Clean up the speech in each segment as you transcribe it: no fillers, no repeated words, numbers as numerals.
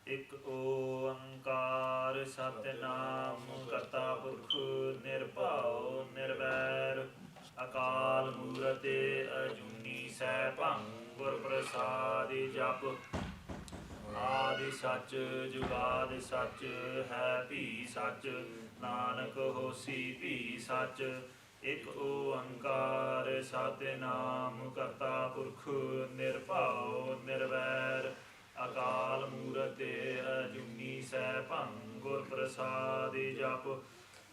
ਇਕ ਓੰਕਾਰ ਸਤਿਨਾਮ ਕਰਤਾ ਪੁਰਖ ਨਿਰਭਉ ਨਿਰਵੈਰ ਅਕਾਲ ਮੂਰਤ ਅਜੂਨੀ ਸੈਭੰ ਗੁਰ ਪ੍ਰਸਾਦਿ ਜਪ ਆਦਿ ਸੱਚ ਜੁਗਾਦਿ ਸੱਚ ਹੈ ਭੀ ਸੱਚ ਨਾਨਕ ਹੋਸੀ ਭੀ ਸੱਚ ਇਕ ਓੰਕਾਰ ਸਤਿਨਾਮ ਕਰਤਾ ਪੁਰਖ ਨਿਰਭਉ ਨਿਰਵੈਰ ਅਕਾਲ ਮੂਰਤ ਅਜੂਨੀ ਸੈਭੰ ਗੁਰ ਪ੍ਰਸਾਦਿ ਜਪ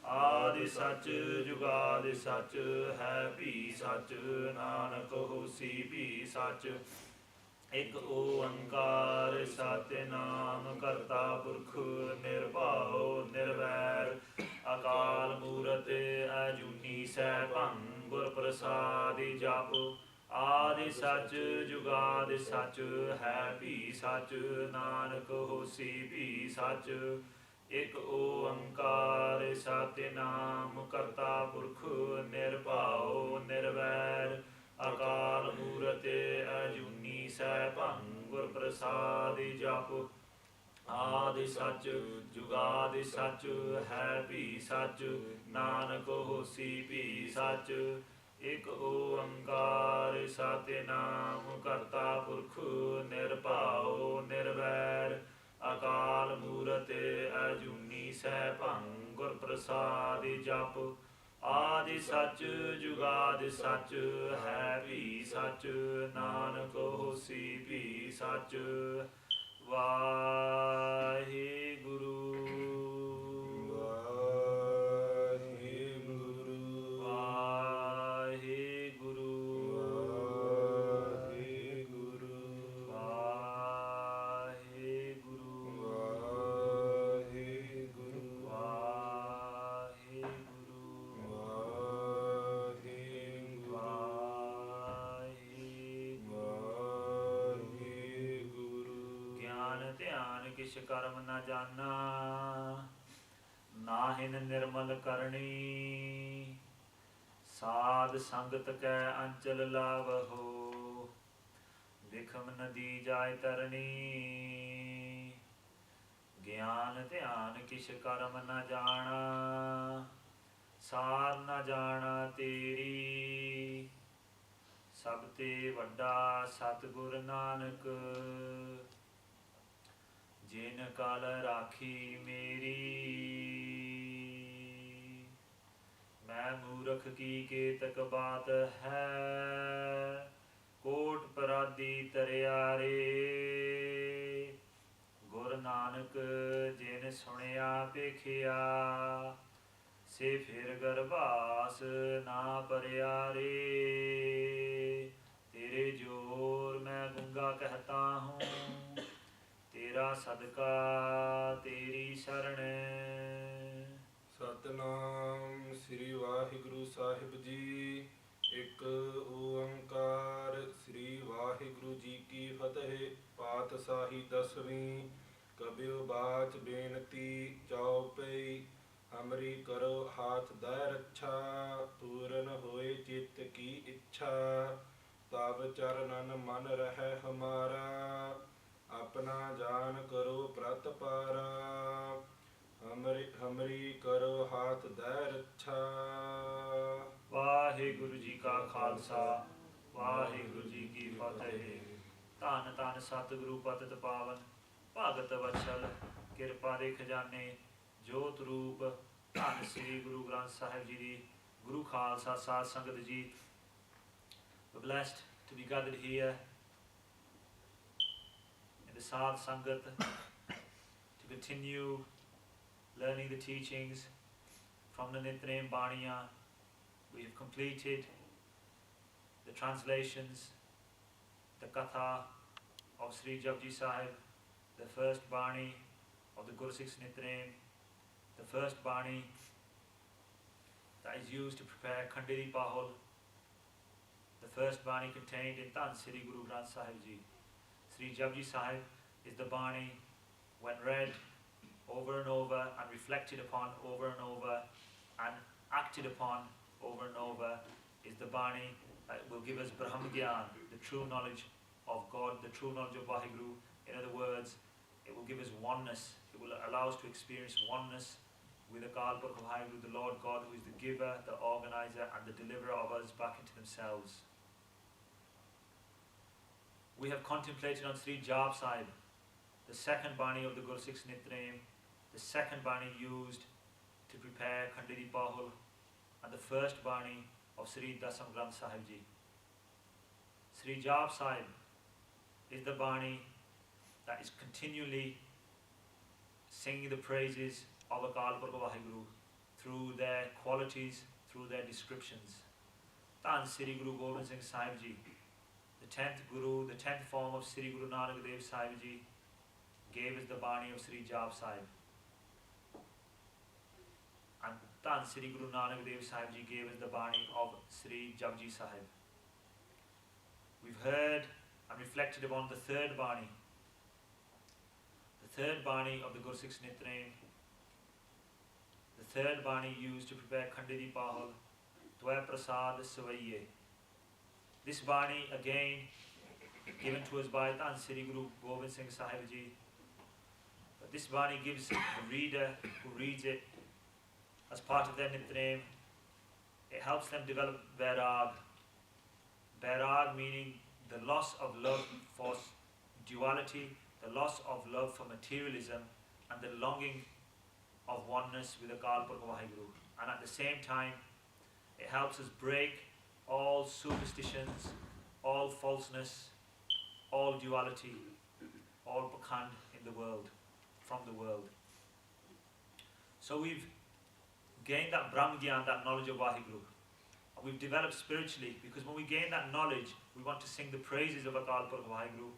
ਆਦਿ ਸੱਚ ਜੁਗਾਦਿ ਸੱਚ ਹੈ ਭੀ ਸੱਚ ਨਾਨਕ ਹੋਸੀ ਭੀ ਸੱਚ ਇਕ ਓੰਕਾਰ ਸਤਿਨਾਮ ਕਰਤਾ ਪੁਰਖ ਨਿਰਭਉ ਨਿਰਵੈਰ ਅਕਾਲ ਮੂਰਤ ਅਜੂਨੀ ਸੈਭੰ ਗੁਰ ਪ੍ਰਸਾਦਿ ਜਪ ਆਦਿ ਸੱਚ ਜੁਗਾਦਿ ਸੱਚ ਹੈ ਭੀ ਸੱਚ ਨਾਨਕ ਹੋਸੀ ਭੀ ਸੱਚ ਇਕ ਓੰਕਾਰ ਸਤਿਨਾਮ ਕਰਤਾ ਪੁਰਖ ਨਿਰਭਉ ਨਿਰਵੈਰ ਅਕਾਲ ਮੂਰਤ ਅਜੂਨੀ ਸੈਭੰ ਗੁਰ ਪ੍ਰਸਾਦਿ ਜਪ ਆਦਿ ਸੱਚ ਜੁਗਾਦਿ ਸੱਚ ਹੈ ਭੀ ਸੱਚ ਨਾਨਕ ਹੋਸੀ ਭੀ ਸੱਚ ਇਕ ਓੰਕਾਰ ਸਤਿਨਾਮ ਕਰਤਾ ਪੁਰਖ ਨਿਰਭਉ ਨਿਰਵੈਰ ਅਕਾਲ ਮੂਰਤ ਅਜੂਨੀ ਸੈਭੰ ਗੁਰ ਪ੍ਰਸਾਦਿ ਜਪ ਆਦਿ ਸੱਚ ਜੁਗਾਦਿ ਸੱਚ ਹੈ ਭੀ ਸੱਚ ਨਾਨਕ ਹੋਸੀ ਭੀ ਸੱਚ ਵਾਹਿਗੁਰੂ ਕਿਛ ਕਰਮ ਨ ਜਾਨਾ ਨਾਹਿਨ ਨਿਰਮਲ ਕਰਨੀ ਸਾਧ ਸੰਗਤ ਕੈ ਅੰਚਲ ਲਾਵਹੋ ਵਿਖਮ ਨਦੀ ਜਾਇ ਤਰਨੀ ਗਿਆਨ ਧਿਆਨ ਕਿਛ ਕਰਮ ਨ ਜਾਣਾ ਸਾਰ ਨ ਜਾਣਾ ਤੇਰੀ ਸਭ ਤੇ ਵੱਡਾ ਸਤਿਗੁਰ ਨਾਨਕ ਜਿਨ ਕਲ ਰਾਖੀ ਮੇਰੀ ਮੈਂ ਮੂਰਖ ਕੀ ਕੇਤਕ ਬਾਤ ਹੈ ਕੋਟ ਪਰਾਦੀ ਤਰਿਆਰੇ ਗੁਰ ਨਾਨਕ ਜਿਨ ਸੁਣਿਆ ਵੇਖਿਆ ਸੇ ਫਿਰ ਗਰਭਾਸ ਨਾ ਪਰਿਆ ਰੇ ਤੇਰੇ ਜੋਰ ਮੈਂ ਗੰਗਾ ਕਹਤਾ ਹੂੰ ਤੇਰਾ ਸਦਕਾ ਤੇਰੀ ਸ਼ਰਨ ਸਤਨਾਮ ਸ੍ਰੀ ਵਾਹਿਗੁਰੂ ਸਾਹਿਬ ਜੀ। ਇੱਕ ਓੰਕਾਰ ਸ੍ਰੀ ਵਾਹਿਗੁਰੂ ਜੀ ਕੀ ਫਤਿਹ। ਪਾਤਸ਼ਾਹੀ ਦਸਵੀਂ। ਕਬਿਓ ਬਾਚ ਬੇਨਤੀ ਚੌਪਈ ਹਮਰੀ ਕਰੋ ਹਾਥ ਦੈ ਰੱਛਾ ਪੂਰਨ ਹੋਏ ਚਿੱਤ ਕੀ ਇੱਛਾ ਤਬ ਚਰਨਨ ਮਨ ਰਹਿ ਹਮਾਰਾ ਆਪਣਾ ਜਾਨ ਕਰੋ ਪ੍ਰਤਪਾਰਾ ਹਮਰੀ ਕਰੋ ਹਾਥ ਦੈ ਰੱਛਾ। ਵਾਹਿਗੁਰੂ ਜੀ ਕਾ ਖਾਲਸਾ ਵਾਹਿਗੁਰੂ ਜੀ ਕੀ ਫਤਿਹ। ਧੰਨ ਧੰਨ ਸਤਿਗੁਰੂ ਪਤਿਤ ਪਾਵਨ ਭਗਤ ਵਤਸਲ ਕਿਰਪਾ ਦੇ ਖਜ਼ਾਨੇ ਜੋਤ ਰੂਪ ਧੰਨ ਸ੍ਰੀ ਗੁਰੂ ਗ੍ਰੰਥ ਸਾਹਿਬ ਜੀ ਦੀ ਗੁਰੂ ਖਾਲਸਾ ਸਾਧ ਸੰਗਤ ਜੀ। We're blessed to be gathered here in the Saad sangat to continue learning the teachings from the Nitrem Baniya. We have completed the translations, the Katha of Sri Chaupai Sahib, the first Bani of the Gursikhs Nitrem, the first Bani that is used to prepare Khandiri Pahol, the first Bani contained in Tan Sri Guru Granth Sahib Ji. Sri Chaupai Sahib is the Bani when read over and over and reflected upon over and over and acted upon over and over is the Bani that will give us Brahm Gyan, the true knowledge of God, the true knowledge of Waheguru. In other words, It will give us oneness. It will allow us to experience oneness with Akal Purkh of Waheguru, the Lord God, who is the giver, the organizer, and the deliverer of us back into themselves. We have contemplated on Sri Chaupai Sahib, the second Bani of the Gursikh's Nitrame, the second Bani used to prepare Khandiri Bahul, and the first Bani of Sri Dasam Granth Sahib Ji. Sri Chaupai Sahib is the Bani that is continually singing the praises of Akal Purkh of Waheguru through their qualities, through their descriptions. Tan Sri Guru Gobind Singh Sahib Ji, the 10th Guru, the 10th form of Sri Guru Nanak Dev Sahib Ji, gave us the Bani of Sri Chaupai Sahib. And Tan Sri Guru Nanak Dev Sahib Ji gave us the Bani of Sri Japji Sahib. We've heard and reflected upon the third Bani. The third Bani of the Gursikh's Nitrame. The third Bani used to prepare Khandiri Bahul, Dwai Prasad Savaiye. This Bani again given to us by Tan Sri Guru Gobind Singh Sahib Ji. But this Bani gives the reader who reads it as part of their Nitrame, it helps them develop Vairag. Vairag meaning the loss of love for duality, the loss of love for materialism, and the longing of oneness with Akal Purkh of Waheguru. And at the same time, it helps us break all superstitions, all falseness, all duality, all pakhand in the world, from the world. So we've gained that Brahm Gyan, that knowledge of Waheguru. And we've developed spiritually, because when we gain that knowledge, we want to sing the praises of Akal Purkh of Waheguru,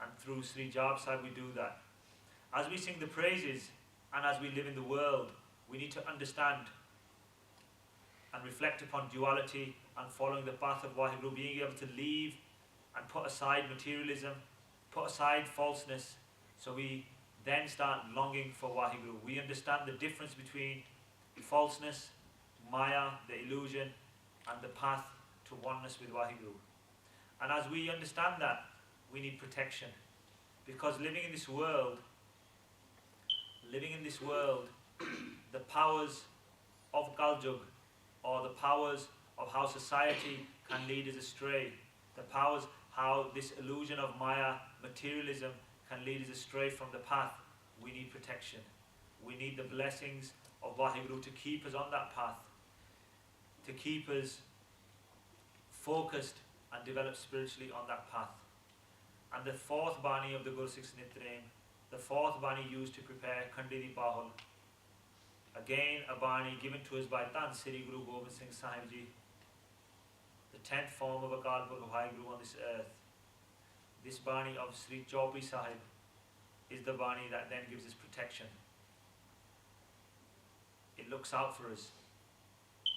and through Sri Chaupai Sahib we do that. As we sing the praises, and as we live in the world, we need to understand and reflect upon duality and following the path of Waheguru, being able to leave and put aside materialism, put aside falseness, so we then start longing for Waheguru. We understand the difference between falseness, Maya, the illusion, and the path to oneness with Waheguru. And as we understand that, we need protection. Because living in this world, the powers of Kaljug, or the powers of how society can lead us astray, the powers how this illusion of Maya, materialism, can lead us astray from the path, we need protection. We need the blessings of Waheguru to keep us on that path, to keep us focused and develop spiritually on that path. And the fourth Bani of the Gursikh's Nitrame, the fourth Bani used to prepare Khandiri Bahul, again a Bani given to us by Tan Sri Guru Gobind Singh Sahib Ji, the 10th form of Akal Purkh of Waheguru on this earth. This Bani of Sri Chaupai Sahib is the Bani that then gives us protection. It looks out for us.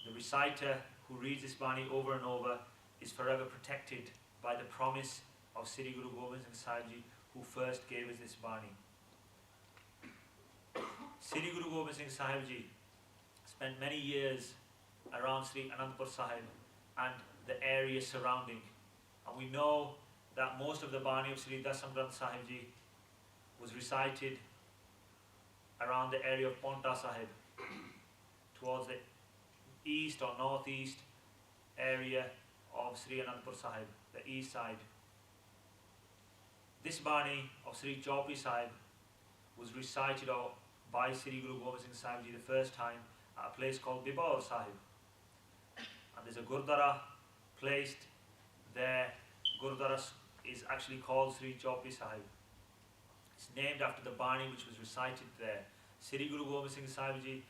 The reciter who reads this Bani over and over is forever protected by the promise of Sri Guru Gobind Singh Sahib Ji, who first gave us this Bani. Sri Guru Gobind Singh Sahib Ji spent many years around Sri Anandpur Sahib and the area surrounding. And we know that most of the Bani of Sri Dasam Granth Sahib Ji was recited around the area of Ponta Sahib, towards the east or northeast area of Sri Anandpur Sahib, the east side. This Bani of Sri Chaupai Sahib was recited by Sri Guru Gobind Singh Sahib Ji the first time at a place called Bibaur Sahib. And there's a Gurdwara placed there. Gurdwara is actually called Sri Chaupai Sahib. It's named after the Bani which was recited there. Sri Guru Gobind Singh Sahib Ji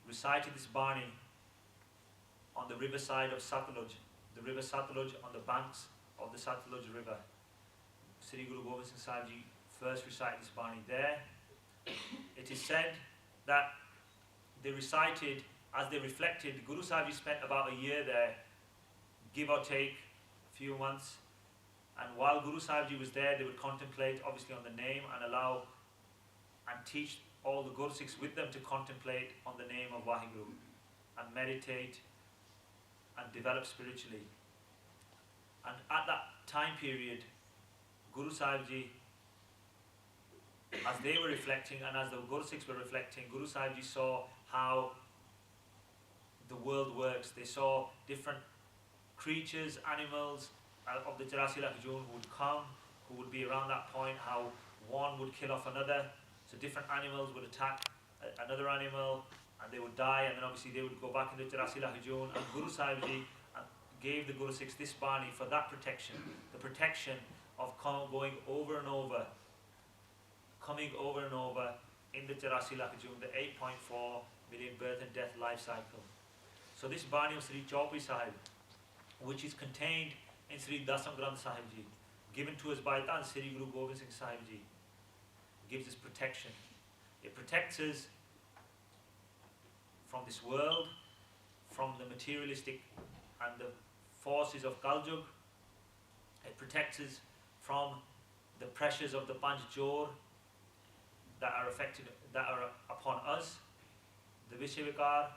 recited this Bani on the riverside of Satluj, the river Satluj, on the banks of the Satluj river. Sri Guru Gobind Singh Sahib Ji first recited this Bani there. It is said that they recited, as they reflected, Guru Sahib Ji spent about a year there, give or take a few months. And while Guru Sahib Ji was there, they would contemplate obviously on the name and allow and teach all the Gursikhs with them to contemplate on the name of Waheguru and meditate and develop spiritually. And at that time period, Guru Sahib Ji as they were reflecting and as the Guru Sikhs were reflecting, Guru Sahib Ji saw how the world works. They saw different creatures, animals of the 84 lakh June who would come, who would be around that point, how one would kill off another. So different animals would attack another animal and they would die, and then obviously they would go back into 84 lakh June. And Guru Sahib Ji gave the Guru Sikhs this Bani for that protection, the protection of going over and over, coming over and over in the 84 lakh June, the 8.4 million birth and death life cycle. So this Bani of Sri Chaupai Sahib, which is contained in Sri Dasam Granth Sahib Ji, given to us by Tan Sri Guru Gobind Singh Sahib Ji, gives us protection. It protects us from this world, from the materialistic and the forces of Kaljug. It protects us from the pressures of the Panch Jor that are upon us, the Vishavikar,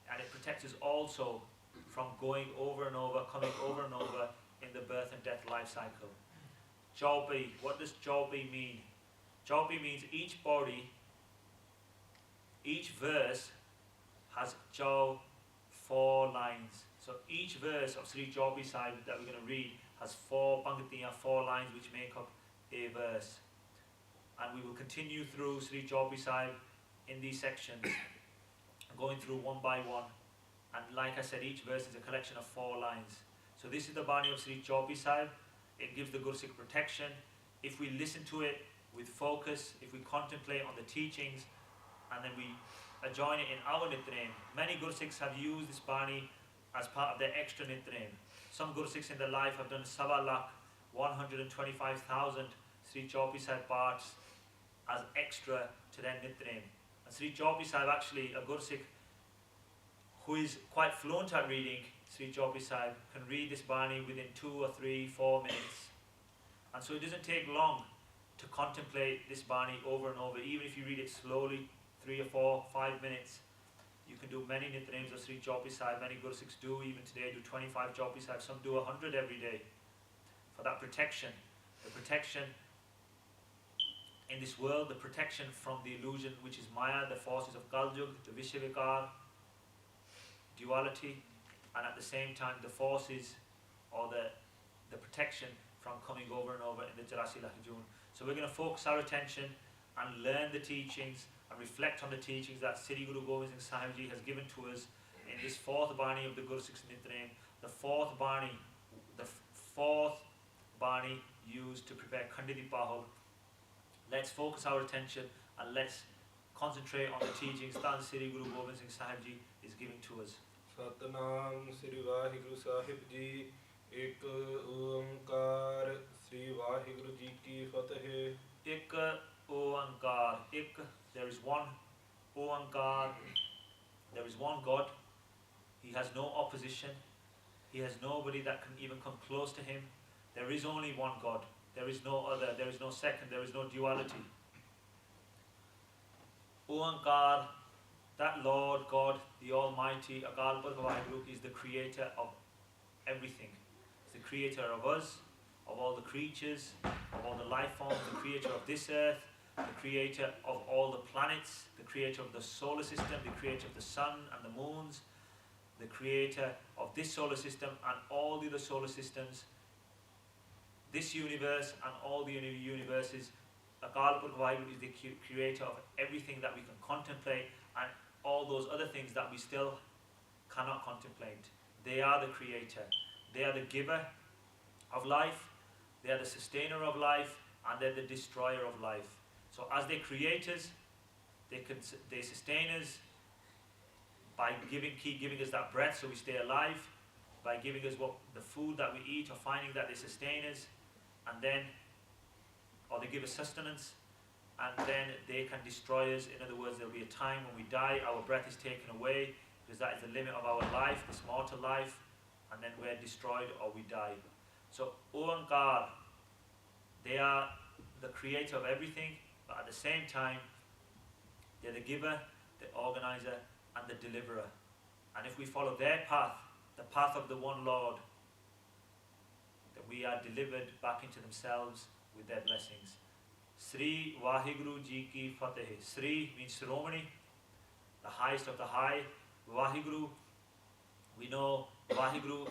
and it protects us also from going over and over, coming over and over in the birth and death life cycle. Chaupai, what does Chaupai mean? Chaupai means each body, each verse has Chau, 4 lines. So each verse of Sri Chaupai Sahib that we're going to read has 4 pangtiyan, 4 lines which make up a verse. And we will continue through Sri Chaupai Sahib in these sections, going through one by one. And like I said, each verse is a collection of 4 lines. So this is the Bani of Sri Chaupai Sahib. It gives the Guru Sikh protection. If we listen to it with focus, if we contemplate on the teachings, and then we join it in our Nitraim. Many Guru Sikhs have used this Bani as part of their extra Nitraim. Some Guru Sikhs in their life have done 125,000 Sri Chaupai Sahib parts as extra to their Nitraim. And Sri Chaupai Sahib, actually, a Guru Sikh who is quite fluent at reading Sri Chaupai Sahib, can read this Bani within 2 or 3, 4 minutes. And so it doesn't take long to contemplate this Bani over and over. Even if you read it slowly, 3 or 4, 5 minutes, you can do many Nitraims of Sri Chaupai Sahib. Many Guru Sikhs do, even today, do 25 Chaupai Sahib. Some do 100 every day. For that protection, the protection in this world, the protection from the illusion which is Maya, the forces of Kaljug, the Vishavikar, duality, and at the same time the forces or the protection from coming over and over in the 84 lakh June. So we're going to focus our attention and learn the teachings and reflect on the teachings that Sri Guru Gobind Singh Sahib Ji has given to us in this 4th Bani of the Guru Sikhs Nitraim, the 4th Bani used to prepare Khandidi Pahul. Let's focus our attention and let's concentrate on the teachings that Sri Guru Gobind Singh Sahib Ji is giving to us. Satnam Sri Waheguru Sahib Ji, Ek Oankar, Sri Waheguru Ji Ki Fateh. Ek Oankar, Ek, there is one. Oankar, there is one God. He has no opposition. He has nobody that can even come close to him. There is only one God. There is no other. There is no second. There is no duality. Oankar, that Lord God, the Almighty, Akal Purkh Waheguru, is the creator of everything. He's the creator of us, of all the creatures, of all the life forms, the creator of this earth, the creator of all the planets, the creator of the solar system, the creator of the sun and the moons, the creator of this solar system and all the other solar systems, this universe and all the universes. Akal Purkh Waheguru is the creator of everything that we can contemplate and all those other things that we still cannot contemplate. They are the creator. They are the giver of life. They are the sustainer of life, and they're the destroyer of life. So as they create us, they sustain us by keep giving us that breath so we stay alive, by giving us the food that we eat, or finding that they sustain us, and then, or they give us sustenance, and then they can destroy us. In other words, there will be a time when we die, our breath is taken away, because that is the limit of our life, this mortal life, and then we're destroyed or we die. So Oankar, they are the creator of everything, but at the same time, they're the giver, the organizer, and the deliverer. And if we follow their path, the path of the one Lord, then we are delivered back into themselves with their blessings. Sri Waheguru Ji Ki Fateh. Sri means Shiromani, the highest of the high. Waheguru, we know Waheguru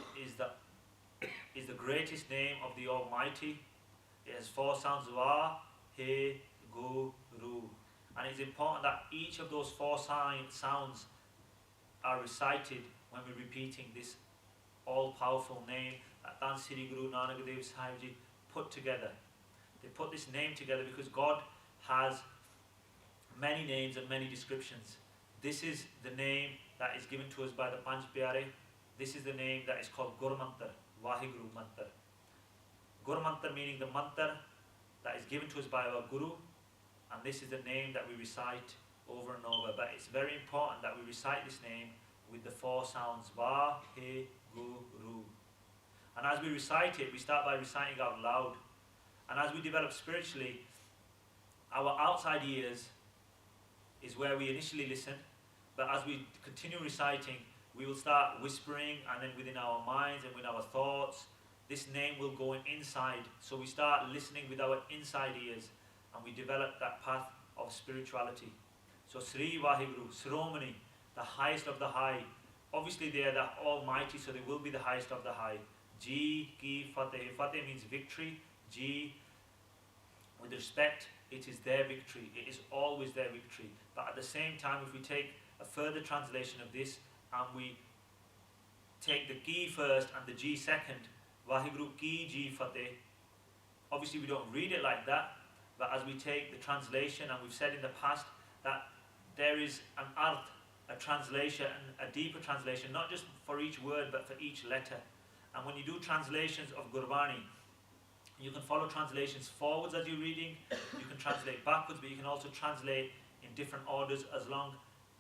is the greatest name of the Almighty. It has 4 sounds: Wa, He, Gu, Ru. And it's important that each of those 4 sounds are recited when we're repeating this all-powerful name that Dan Sri Guru Nanak Dev Sahib Ji put together. They put this name together because God has many names and many descriptions. This is the name that is given to us by the Panch Pyare. This is the name that is called Gur Mantar, Waheguru Mantar. Gur Mantar meaning the mantar that is given to us by our Guru, and this is the name that we recite over and over. But it's very important that we recite this name with the 4 sounds: Wa, He, Gu, Ru. And as we recite it, we start by reciting out loud. And as we develop spiritually, our outside ears is where we initially listen, but as we continue reciting, we will start whispering, and then within our minds and with our thoughts, this name will go inside. So we start listening with our inside ears, and we develop that path of spirituality. So Sri Waheguru, Sromani, the highest of the high. Obviously they are the Almighty, so they will be the highest of the high. Ji Ki Fateh. Fateh means victory. Ji, with respect, it is their victory. It is always their victory. But at the same time, if we take a further translation of this, and we take the Ki first and the Ji second, Waheguru Ki Ji Fateh. Obviously we don't read it like that, but as we take the translation, and we've said in the past that there is an arth, a translation, a deeper translation, not just for each word but for each letter. And when you do translations of Gurbani, you can follow translations forwards as you're reading, you can translate backwards, but you can also translate in different orders as long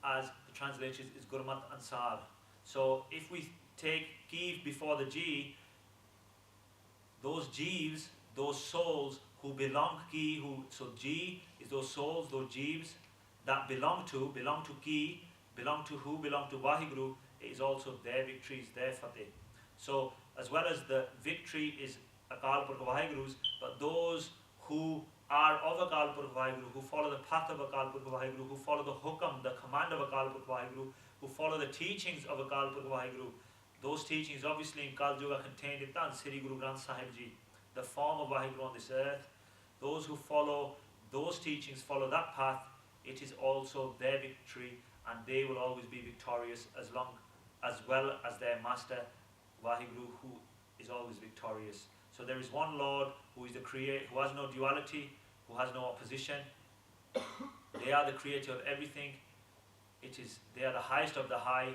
as the translation is Gurmat and Saad. So if we take Ki before the Ji, those Jeeves, those souls who belong Ki, so Ji is those souls, those Jeeves that belong to Ki, belong to who? Belong to Waheguru. It is also their victories, their Fateh. So as well as the victory is Akal Purkh Waheguru's, but those who are of Akal Purkh Waheguru, who follow the path of Akal Purkh Waheguru, who follow the hukam, the command of Akal Purkh Waheguru, who follow the teachings of Akal Purkh Waheguru, those teachings obviously in Kal Yuga contained in Tan Sri Guru Granth Sahib Ji, the form of Waheguru on this earth. Those who follow those teachings, follow that path, it is also their victory, and they will always be victorious as well as their master Waheguru, who is always victorious. So there is one Lord who is the creator, who has no duality, who has no opposition. They are the creator of everything. They are the highest of the high,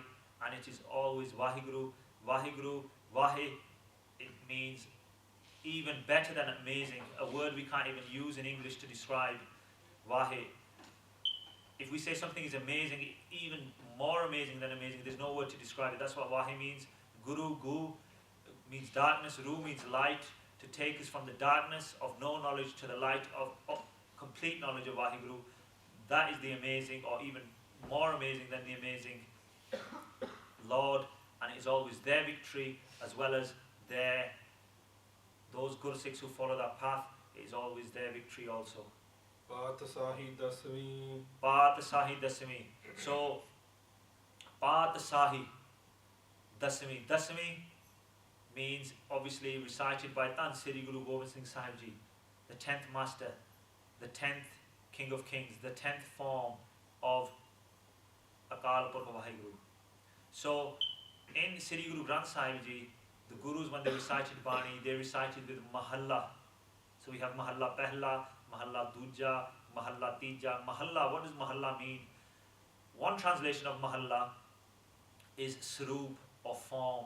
and it is always Waheguru. Waheguru, Wahe, it means even better than amazing, a word we can't even use in English to describe Wahe. If we say something is amazing, even more amazing than amazing, there's no word to describe it. That's what Wahe means. Guru, Gu means darkness, Ru means light, to take us from the darkness of no knowledge to the light of complete knowledge of Waheguru. That is the amazing, or even more amazing than the amazing Lord, and it is always their victory as well as those Gursikhs who follow that path. It is always their victory also. Fateh Sahib Dasmi. Fateh Sahib Dasmi. So Fateh Sahib Dasmi. Dasmi means obviously recited by Tan Sri Guru Gobind Singh Sahib Ji, the 10th master, the 10th King of Kings, the 10th form of Akal Purkh Waheguru. So in Sri Guru Granth Sahib Ji, the Gurus, when they recited Bani, they recited with Mahalla. So we have Mahalla Pehla, Mahalla Duja, Mahalla Tija. Mahalla, what does Mahalla mean? One translation of Mahalla is Sroop, or form.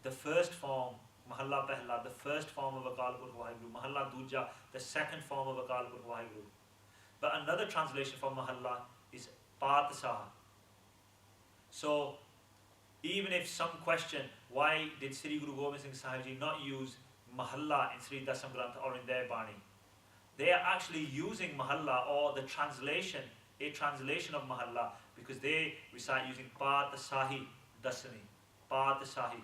The first form, Mahalla Pehla, the first form of Akal Purkh Waheguru. Mahalla Duja, the second form of Akal Purkh Waheguru. But another translation for Mahalla is Padshah. So even if some question, why did Sri Guru Gobind Singh Sahib Ji not use Mahalla in Sri Dasam Granth or in their Bani? They are actually using Mahalla, or the translation, a translation of Mahalla, because they recite using Padsahi Dasami, Padsahi,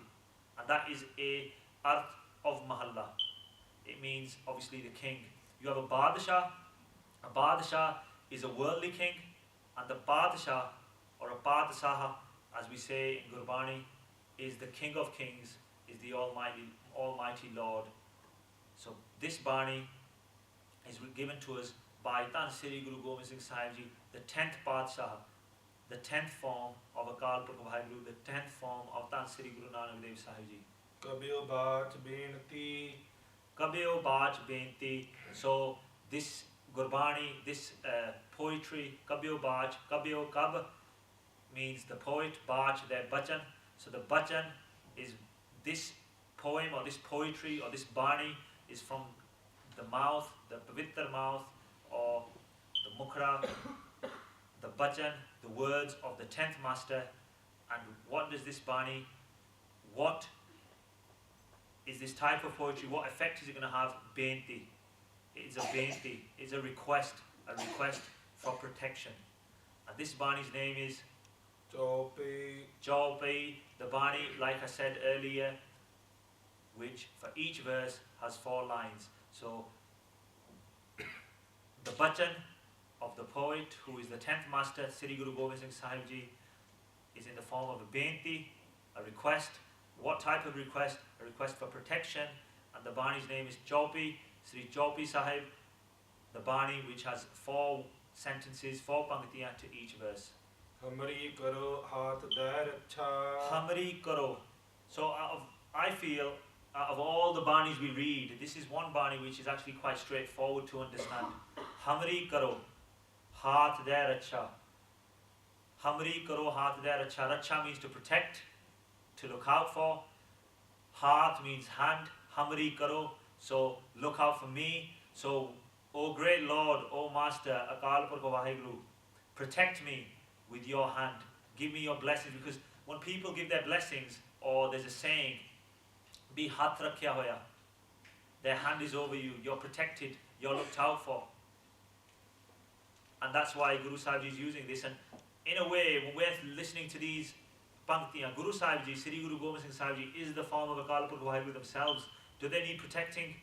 and that is a arth of Mahalla. It means obviously the king. You have a Badshah, A Badshah is a worldly king, and the Badshah or a Badsaha, as we say in Gurbani, is the King of Kings, is the Almighty Lord. So this Bani is given to us by Tan Sri Guru Gobind Singh Sahib Ji, the 10th Badshah, the 10th form of Akal Purkh Waheguru, the 10th form of Tan Sri Guru Nanak Dev Sahib Ji. Kabyo Bach Benti. Kabyo Bach Benti. So this Gurbani, this poetry, Kabyo Bach, Kabyo Kab means the poet, Bach their Bachan. So the Bachan is this poem or this poetry or this Bani is from the mouth, the Pavitra mouth or the Mukhra, the Bachan, the words of the 10th master. And what does this Bani, what is this type of poetry, what effect is it going to have? Benti. It's a Benti, it's a request for protection. And this Bani's name is Chaupai. The Bani, like I said earlier, which for each verse has 4 lines. So the Bachan of the poet, who is the 10th master, Sri Guru Gobind Singh Sahib Ji, is in the form of a Benti, a request. What type of request? A request for protection. And the Bani's name is Chaupai, Sri Chaupai Sahib, the Bani, which has 4 sentences, 4 panktiyan to each verse. Hamri karo haath dar acha. Hamri karo. So I feel out of all the Banis we read, this is one Bani which is actually quite straightforward to understand. Hamri karo haath dar acha. Hamri karo haath dar acha. Racha means to protect, to look out for. Haath means hand. Hamri karo. So look out for me. So, O great Lord, O Master, Akal Purkh Waheguru, protect me with your hand. Give me your blessings, because when people give their blessings, or there's a saying, Bhi hath rakhya hoya, their hand is over you, you're protected, you're looked out for. And that's why Guru Sahib Ji is using this. And in a way, when we're listening to these panktiyan, Guru Sahib Ji, Sri Guru Gobind Singh Sahib Ji is the form of Akal Purkh Waheguru themselves. Do they need protecting?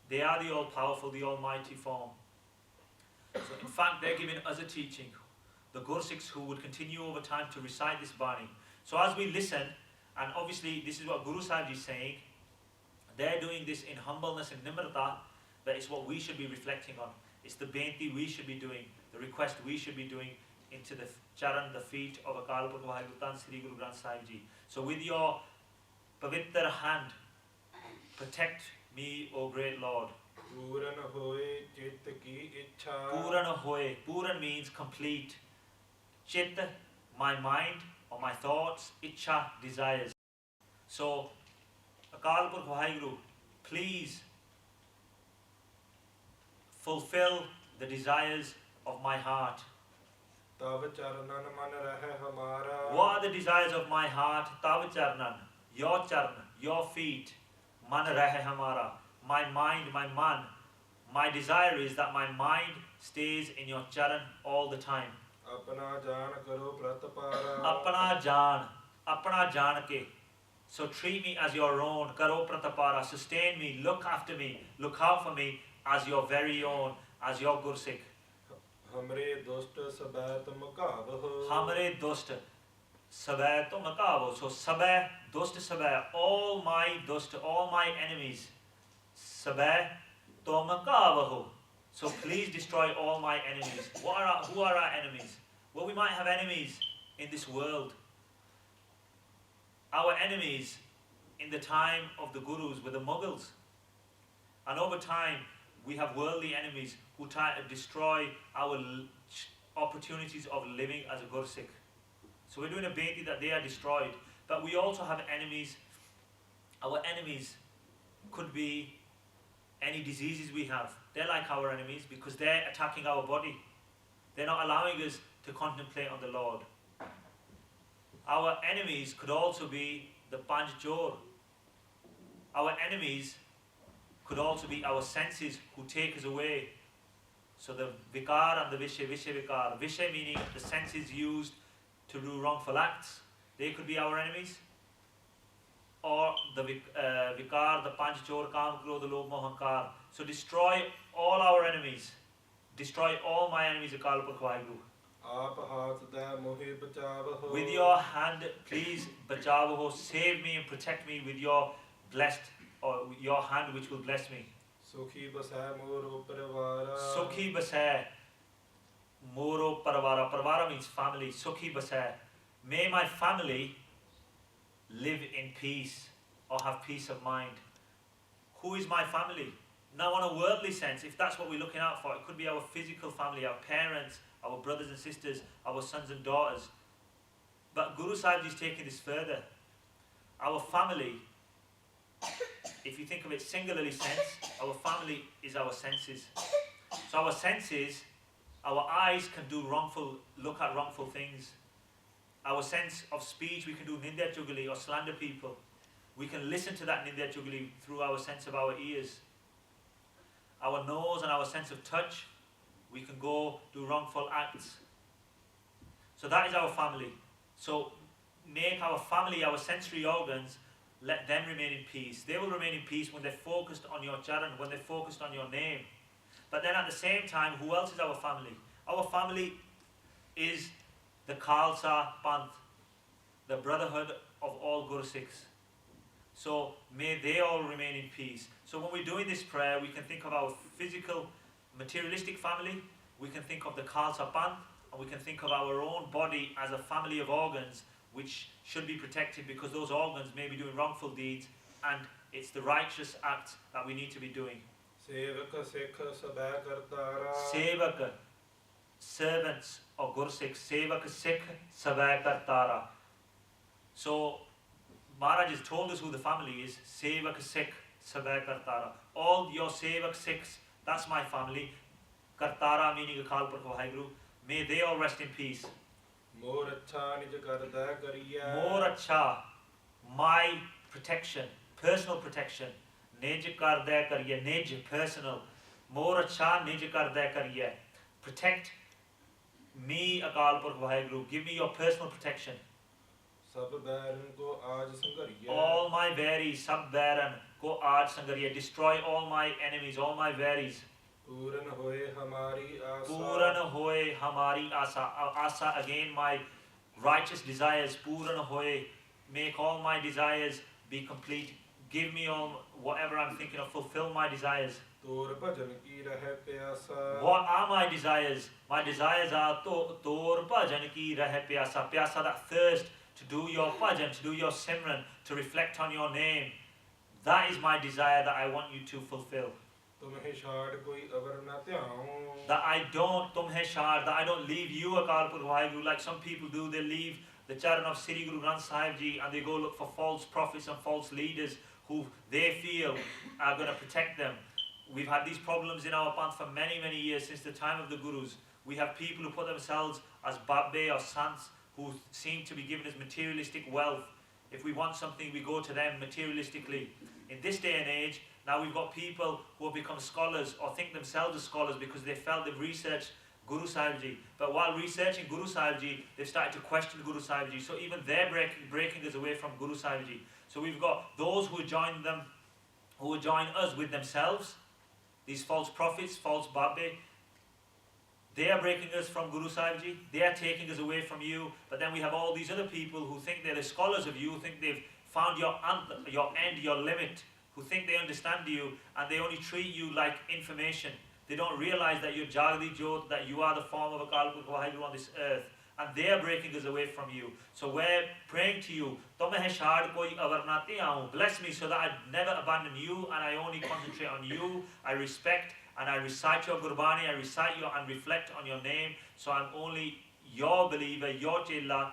They are the all-powerful, the almighty form. So in fact, they're giving us a teaching, the Gursikhs who would continue over time to recite this Bani. So as we listen, and obviously this is what Guru Sahib Ji is saying, they're doing this in humbleness and nimrata, but it's what we should be reflecting on. It's the benti we should be doing, the request we should be doing into the charan, the feet of Akal Purkh Waheguru Tan Sri Guru Granth Sahib Ji. So with your pavitra hand, protect me, O great Lord. Puran hoye chit ki ichha. Puran hoye. Puran means complete. Chit, my mind or my thoughts. Ichha, desires. So, Akal Purkh Waheguru, please fulfill the desires of my heart. Tav charanan man rahe hamara. What are the desires of my heart? Tav charanan, your charan, your feet. Man rahe hamara, my mind, my man. My desire is that my mind stays in your charan all the time. Apna jaan karo pratapara. Apna jaan ke. So treat me as your own. Karo pratapara. Sustain me, look after me, look out for me as your very own, as your Gursikh. Hamre dost sabay tum kavaho. Hamre dost sabay tum kavaho. So sabay, dost sabay, all my dost, all my enemies. Sabay tum kavaho. So please destroy all my enemies. Who are our enemies? Well, we might have enemies in this world. Our enemies in the time of the Gurus were the Mughals. And over time, we have worldly enemies who try to destroy our opportunities of living as a Gursikh. So we're doing a benti that they are destroyed. But we also have enemies. Our enemies could be any diseases we have. They're like our enemies because they're attacking our body. They're not allowing us to contemplate on the Lord. Our enemies could also be the Panj Jor. Our enemies could also be our senses who take us away. So the Vikar and the Vishay Vikar. Vishay meaning the senses used to do wrongful acts. They could be our enemies. Or the Vikar, the Panch Jor, Kam, Krodh, Lobh, Mohankar. So destroy all our enemies destroy all my enemies, Akal Purkh Waheguru. ਆਪ ਹਾਥ ਦਾ ਮੋਹਿ ਬਚਾਵਹੁ With your hand, please, bachavaho, save me and protect me with your blessed, or your hand which will bless me. ਸੁਖੀ ਬਸੈ ਮੋਰੋ ਪਰਿਵਾਰਾ Sukhi basai, moro paravara. Paravara means family. Sukhi basai. May my family live in peace or have peace of mind. Who is my family? Now, on a worldly sense, if that's what we're looking out for, it could be our physical family, our parents, our brothers and sisters, our sons and daughters. But Guru Sahib is taking this further. Our family, if you think of it singularly sense, our family is our senses. So our senses, our eyes can do look at wrongful things. Our sense of speech, we can do nindya jugali or slander people. We can listen to that nindya jugali through our sense of our ears. Our nose and our sense of touch, we can go do wrongful acts. So that is our family. So make our family, our sensory organs, let them remain in peace. They will remain in peace when they're focused on your charan, when they're focused on your name. But then at the same time, who else is our family? Our family is the Khalsa Panth, the brotherhood of all Guru Sikhs. So may they all remain in peace. So when we're doing this prayer, we can think of our physical, materialistic family, we can think of the Khalsa Panth, and we can think of our own body as a family of organs which should be protected, because those organs may be doing wrongful deeds, and it's the righteous acts that we need to be doing. ਸੇਵਕ ਸਿੱਖ ਸਬੈ ਕਰਤਾਰਾ Sevak, servants of Guru Sikh, Sevak Sikh Savai Kartara. So Maharaj has told us who the family is. Sevak Sikh Savai Kartara. All your Sevak Sikhs, that's my family. Kartara meaning Akal Purkh Waheguru. May they all rest in peace. ਮੋਰ ਅੱਛਾ ਨਿਜ ਕਰਦਾ ਕਰੀਐ More acha, my protection, personal protection. Nij karda kariye, nij, personal. More acha nij karda kariye. Protect me, Akal Purkh Waheguru. Give me your personal protection. ਸਭ ਬੈਰਨ ਕੋ ਆਜ ਸੰਘਰੀਐ All my varies, sab bairan, ko aaj sangariya. Destroy all my enemies, all my varies. ਪੂਰਨ ਹੋਏ ਹਮਾਰੀ ਆਸਾ Puran hoye hamari asa. Asa again, my righteous desires. Puran hoye. Make all my desires be complete. Give me all whatever I'm thinking of. Fulfill my desires. ਤੋਰ ਭਜਨ ਕੀ ਰਹਿ ਪਿਆਸਾ What are my desires? My desires are tor bhajan ki rahe pyasa. Pyasa, that thirst to do your bhajan, to do your simran, to reflect on your name. That is my desire that I want you to fulfill. ਤੁਮਹਿ ਛਾੜ ਕੋਈ ਅਵਰ ਨ ਧਿਆਉ That I don't tumhe shard, that I don't leave you, Akal Purkh Waheguru, like some people do. They leave the charan of Sri Guru Granth Sahib Ji and they go look for false prophets and false leaders who they feel are going to protect them. We've had these problems in our panth for many, many years, since the time of the Gurus. We have people who put themselves as babbe or sants, who seem to be given us materialistic wealth. If we want something, we go to them materialistically. In this day and age, now we've got people who have become scholars or think themselves as scholars because they felt they've researched Guru Sahib Ji. But while researching Guru Sahib Ji, they've started to question Guru Sahib Ji. So even they're breaking us away from Guru Sahib Ji. So we've got those who join them, who join us with themselves, these false prophets, false babbe. They are breaking us from Guru Sahib Ji. They are taking us away from you. But then we have all these other people who think they're the scholars of you, who think they've found your end, your limit, who think they understand you, and they only treat you like information. They don't realize that you're Jagdi Jyot, that you are the form of Akal Purkh Waheguru on this earth, and they are breaking us away from you. So we're praying to you, Tumhe shad koi avar na theaun. Bless me so that I never abandon you and I only concentrate on you. I respect and I recite your Gurbani, I recite your and reflect on your name. So I'm only your believer, your chilla,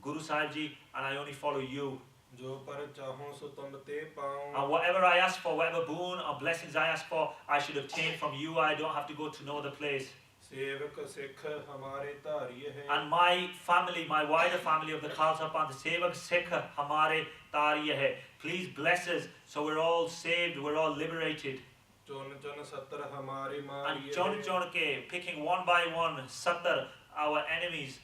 Guru Sahib Ji, and I only follow you. ਜੋ ਪਰ ਚਾਹੂੰ ਸੋ ਤੁਮ ਤੇ ਪਾਉ And whatever I ask for, whatever boon or blessings I ask for, I should obtain from you. I don't have to go to no other place. ਸੇਵਕ ਸਿੱਖ ਹਮਾਰੇ ਧਾਰੀਏ ਹੈ And my family, my wider family of the Khalsa Panth, Sevak Sikh Hamare Tariya hai. Please bless us so we're all saved, we're all liberated. ਚੁਨ ਚੁਨ ਸੱਤਰ ਹਮਾਰੇ And ਮਾਰੀਏ chon chon ke, picking one by one, Satar, our enemies,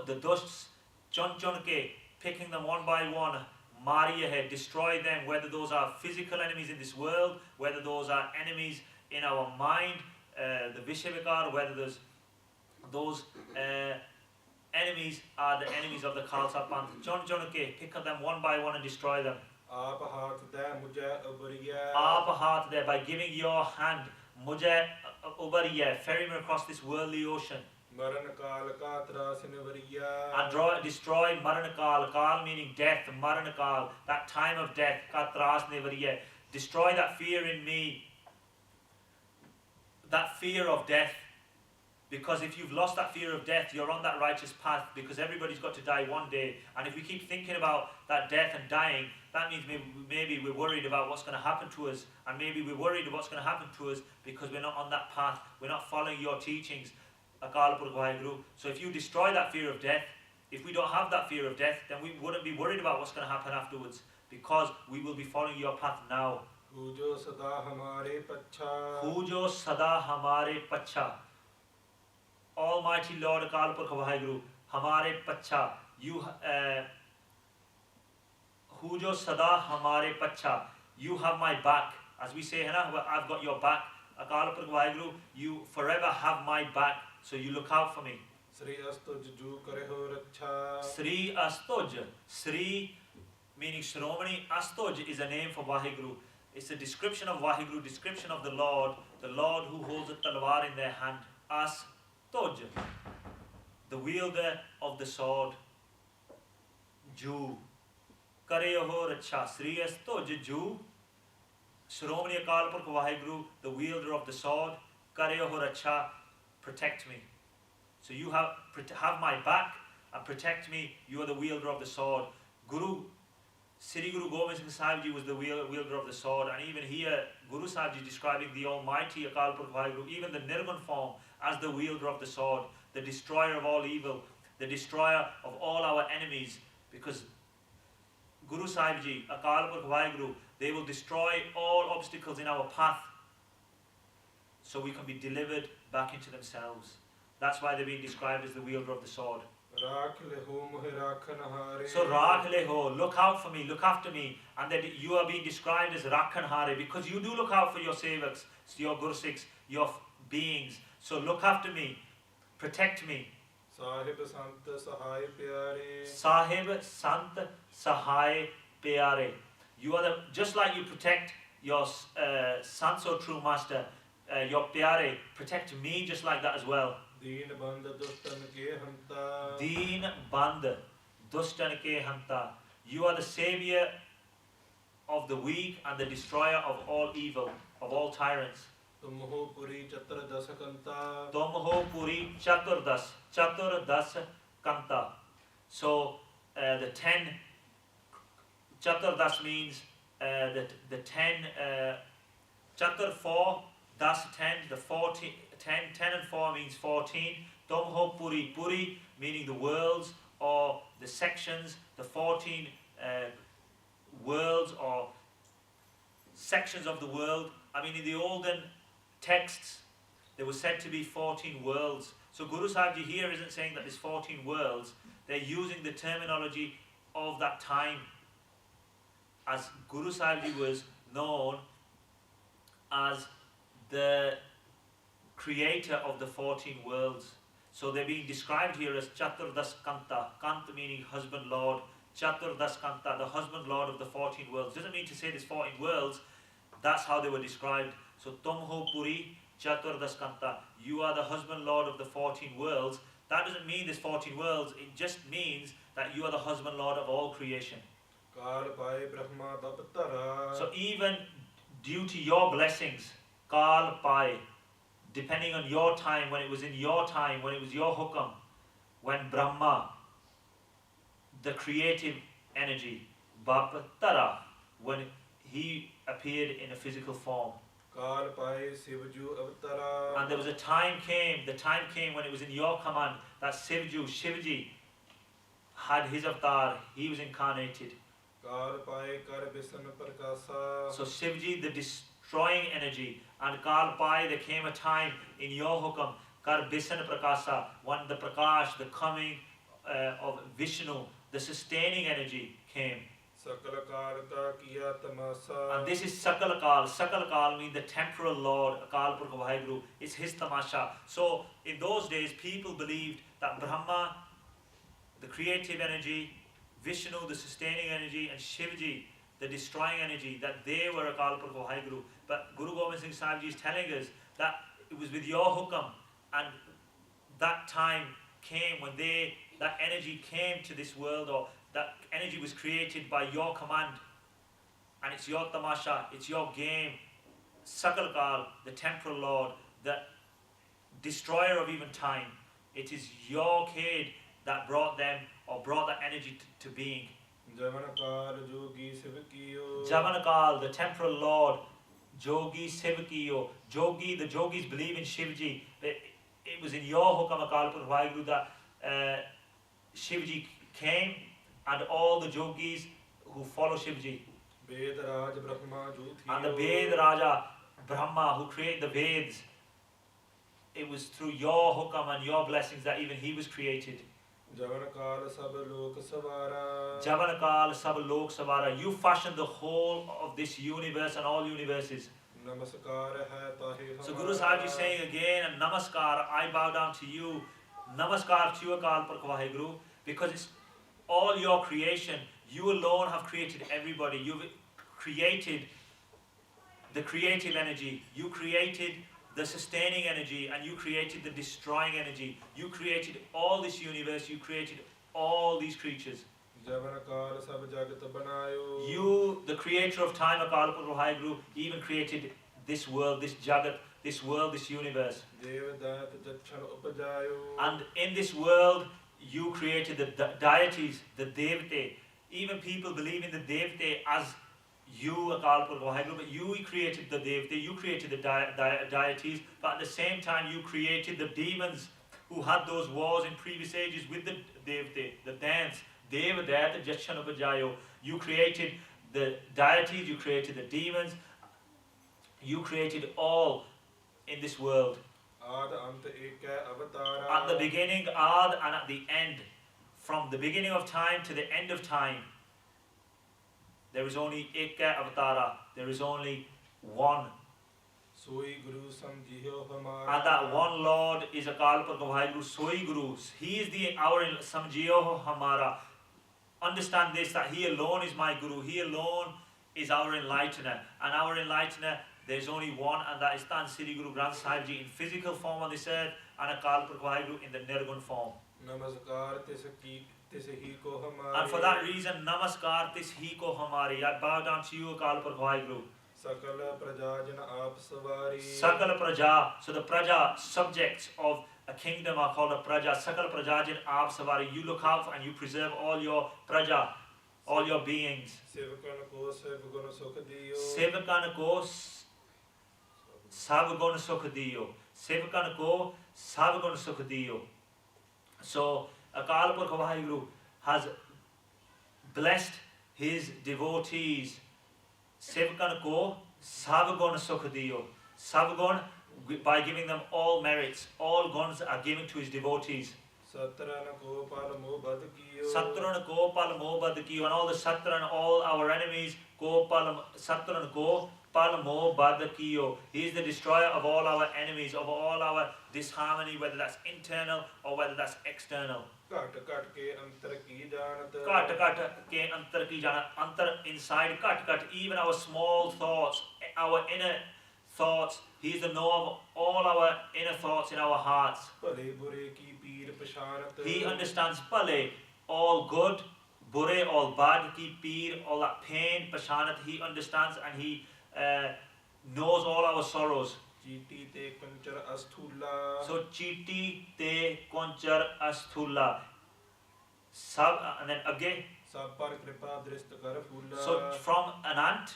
the dusts, chon chon ke, picking them one by one, Mariya hai, destroy them, whether those are physical enemies in this world, whether those are enemies in our mind, the Vishavikar, whether there's those enemies are the enemies of the Khalsa Panth. Jonke, pick up them one by one and destroy them. Aap haath de, by giving your hand, mujhe ubariya, ferry me across this worldly ocean. And destroy Maranakal, Kal meaning death, Maranakal, that time of death, Katras Nevariya. Destroy that fear in me, that fear of death. Because if you've lost that fear of death, you're on that righteous path, because everybody's got to die one day. And if we keep thinking about that death and dying, that means maybe we're worried about what's going to happen to us. And maybe we're worried about what's going to happen to us because we're not on that path. We're not following your teachings. So if you destroy that fear of death, if we don't have that fear of death, then we wouldn't be worried about what's going to happen afterwards, because we will be following your path now. Hujo sada hamare pacha. Almighty Lord Akal Purkh Waheguru, hamare pacha. You Hujo sada hamare pacha. You have my back. As we say, I've got your back. Akal Purkh Waheguru, you forever have my back. So you look out for me. Sri Astuj Ju Kareho Raksha. Sri Astuj. Sri meaning Shiromani. Astuj is a name for Waheguru. It's a description of Waheguru, description of the Lord who holds a talwar in their hand. Astuj, the wielder of the sword. Ju Kareho Raksha. Sri Astuj Ju. Shiromani Akal Purkh Waheguru, the wielder of the sword. Kareho Raksha. Protect me. So you have my back and protect me. You are the wielder of the sword. Sri Guru Gobind Singh Sahib Ji was the wielder of the sword, and even here Guru Sahib Ji describing the Almighty Akal Purkh Waheguru, even the Nirgun form, as the wielder of the sword, the destroyer of all evil, the destroyer of all our enemies, because Guru Sahib Ji, Akal Purkh Waheguru, they will destroy all obstacles in our path, so we can be delivered back into themselves. That's why they're being described as the wielder of the sword. So Rakh Leho, look out for me, look after me. And that you are being described as Rakhan Hare, because you do look out for your sevaks, your Gursikhs, your beings. So look after me, protect me. Sahib Sant Sahai Pyare. Sahib Sant Sahai Pyare. You are just like you protect your Sant, or true master, your Pyare, protect me just like that as well. Deen Band Dustan Ke Hanta. Deen Band Dustan Ke Hanta. You are the savior of the weak and the destroyer of all evil, of all tyrants. Tumho Puri Chaturdas Kanta. Tumho Puri Chaturdas Kanta. So the 10 Chaturdas means the 10 Chatur 4, Das 10, the 14. 10 and 4 means 14. Tomho Puri, Puri meaning the worlds or the sections, the 14 worlds or sections of the world. I mean, in the olden texts, there was said to be 14 worlds. So Guru Sahib Ji here isn't saying that there's 14 worlds. They're using the terminology of that time, as Guru Sahib Ji was known as the creator of the 14 worlds. So they're being described here as Chaturdas Kanta. Kanta meaning husband lord. Chaturdas Kanta, the husband lord of the 14 worlds. Doesn't mean to say there's 14 worlds. That's how they were described. So Tumho Puri Chaturdas Kanta. You are the husband lord of the 14 worlds. That doesn't mean there's 14 worlds. It just means that you are the husband lord of all creation. So even due to your blessings, Kal Pai, depending on your time, when it was in your time, when it was your hukam, when Brahma, the creative energy, Bapatara, when he appeared in a physical form. And there was the time came when it was in your command that Shivaji had his avatar, he was incarnated. So Shivaji, the destroying energy, and Kal Pai, there came a time in your hukam, Kar Bisan Prakasa, when the Prakash, the coming of Vishnu, the sustaining energy came. ਸਕਲ ਕਾਲ ਕਾ ਕੀਆ ਤਮਾਸਾ And this is Sakal Akal. Sakal Akal means the temporal Lord, Akal Purkh Waheguru. It's his tamasha. So in those days, people believed that Brahma, the creative energy, Vishnu, the sustaining energy, and Shivji, the destroying energy, that they were Akal Purkh Waheguru. But Guru Gobind Singh Sahib Ji is telling us that it was with your hukam, and that time came when that energy came to this world, or that energy was created by your command, and it's your tamasha, it's your game. Sakal Kal, the temporal Lord, the destroyer of even time, it is your kid that brought them, or brought that energy to being. ਜਵਨ ਕਾਲ ਜੋਗੀ ਸਿਵ ਕੀਓ Javanakal, the temporal Lord, Jogi Sivakiyo. Jogi, the Jogis believe in Shivji. It was in your hukam Akal Purkh Waheguru that Shivji came, and all the Jogis who follow Shivji. ਵੇਦ ਰਾਜ ਬ੍ਰਹਮਾ ਜੋ And the Ved Raja Brahma who created the Veds, it was through your hukam and your blessings that even he was created. ਜਵਨ ਕਾਲ ਸਭ ਲੋਕ ਸਵਾਰਾ Javanakal Sab Lok Savara, you fashioned the whole of this universe and all universes. ਨਮਸਕਾਰ ਹੈ ਤਾਹੇ So Guru Sahib is saying again, and Namaskar, I bow down to you. Namaskar to you, Akal Purkh Waheguru, because it's all your creation. You alone have created everybody. You've created the creative energy. You created the sustaining energy, and you created the destroying energy. You created all this universe. You created all these creatures. ਜਵਨ ਕਾਲ ਸਭ ਜਗਤ ਬਨਾਇਓ You, the creator of time, Akal Purkh Waheguru, even created this world, this jagat, this world, this universe. ਦੇਵ ਦਾਤ ਜਛਨ ਉਪਜਾਇਓ And in this world, you created the deities, the devte. Even people believe in the devte as you, Akal Purkh Waheguru, but you created the devte, you created the deities, but at the same time you created the demons who had those wars in previous ages with the devte, the dance. Deva Dayata Jachanavajayo. You created the deities, you created the demons, you created all in this world. ਆਦ ਅੰਤ ਏਕੈ ਅਵਤਾਰਾ At the beginning, Ad, and at the end. From the beginning of time to the end of time, there is only Ekka Avatara, there is only one. ਸੋਈ ਗੁਰੂ ਸਮਝਿਓ ਹਮਾਰਾ And that one Lord is Akal Purkh Waheguru, Soi Guru. He is our Samjiyo Hamara. Understand this, that he alone is my Guru, he alone is our enlightener, and our enlightener, there is only one, and that is Tan Sri Guru Granth Sahib Ji in physical form on this earth, and Akal Purkh Waheguru in the Nirgun form. ਨਮਸਕਾਰ ਤਿਸ ਹੀ ਕੋ ਹਮਾਰੇ And for that reason, Namaskar tis hi ko hamari, I bow down to you, Akal Purkh Waheguru. ਸਕਲ ਪ੍ਰਜਾ ਜਨ ਆਪ ਸਵਾਰੀ Sakala Praja, so the Praja, subjects of a kingdom are called a Praja. Sakala Prajajin Aap Savari, you look out and you preserve all your Praja, all your beings. ਸੇਵਕਨ ਕੋ ਸਭ ਗੁਣ ਸੁਖ ਦਿਓ Sevakan ko Savagun Sukh diyo. Sevakan ko Savagun Sukh diyo. So Akal Purkh Waheguru has blessed his devotees. Sevakan ko Savagun Sukh diyo. Savagun, by giving them all merits, all guns are given to his devotees. ਸਤਰਨ ਕੋ ਪਲ ਮੋਹ ਬਦ ਕੀਓ Satran ko pal mohbad kiyo, and all the Satran, all our enemies, ko pal Satran ko pal mohbad kiyo. He is the destroyer of all our enemies, of all our disharmony, whether that's internal or whether that's external. ਘਟ ਘਟ ਕੇ ਅੰਤਰ ਕੀ ਜਾਣਤ Kat kat ke antar ki jana, antar inside, kat, even our small thoughts, our inner thoughts. He is the knower of all our inner thoughts in our hearts. ਭਲੇ ਬੁਰੇ ਕੀ ਪੀਰ ਪਛਾਨਤ He understands Pale, all good, Bure, all bad, ki peer, all that pain, Pashanat, he understands, and he knows all our sorrows. ਚੀਟੀ ਤੇ ਕੰਚਰ ਅਸਥੂਲਾ So Chiti te konchar asthula. Sab, and then again, ਸਭ ਪਰ ਕਿਰਪਾ ਦ੍ਰਿਸ਼ਟ ਕਰ ਫੂਲਾ so from an ant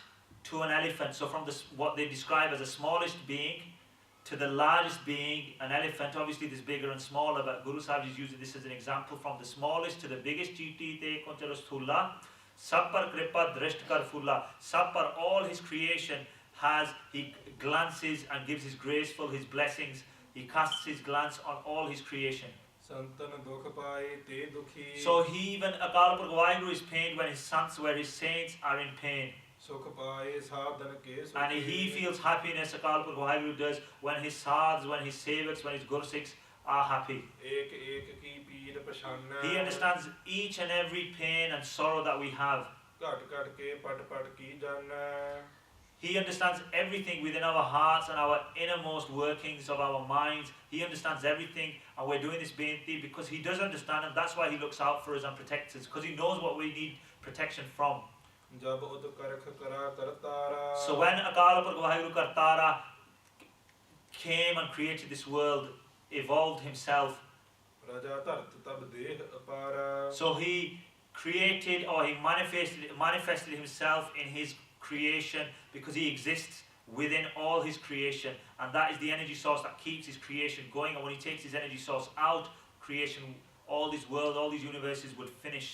to an elephant, so from this, what they describe as the smallest being to the largest being, an elephant. Obviously there's bigger and smaller, but Guru Sahib is using this as an example, from the smallest to the biggest. Chiti te konchar asthula. Sab par kripa drisht kar fulla. Sab par, all his creation has, he glances and gives his graceful, his blessings. He casts his glance on all his creation. ਸੰਤਨ ਦੁਖ ਪਾਏ ਤੇ ਦੁਖੀ So even Akal Purkh Waheguru is pained when his sons, where his saints are in pain. ਸੁਖ ਪਾਏ ਸਾਧਨ ਕੇ And he feels happiness, Akal Purkh Waheguru does, when his Saads, when his Sevaks, when his Gursikhs are happy. ਏਕ ਏਕ ਕੀ ਪੀਰ ਪਛਾਨੈ He understands each and every pain and sorrow that we have. ਘਟ ਘਟ ਕੇ ਪਟ ਪਟ ਕੀ ਜਾਣੈ He understands everything within our hearts and our innermost workings of our minds. He understands everything, and we're doing this beinti because he does understand, and that's why he looks out for us and protects us, because he knows what we need protection from. ਜਬ ਉਦ ਕਰਖ ਕਰਾ ਕਰਤਾਰਾ So when Akal Purkh Waheguru Kartara came and created this world, evolved himself, ਰਜਾ ਧਰਤ ਤਬ ਦੇਹ ਅਪਾਰਾ so he created, or he manifested himself in his creation, because he exists within all his creation, and that is the energy source that keeps his creation going. And when he takes his energy source out, creation, all this world, all these universes would finish.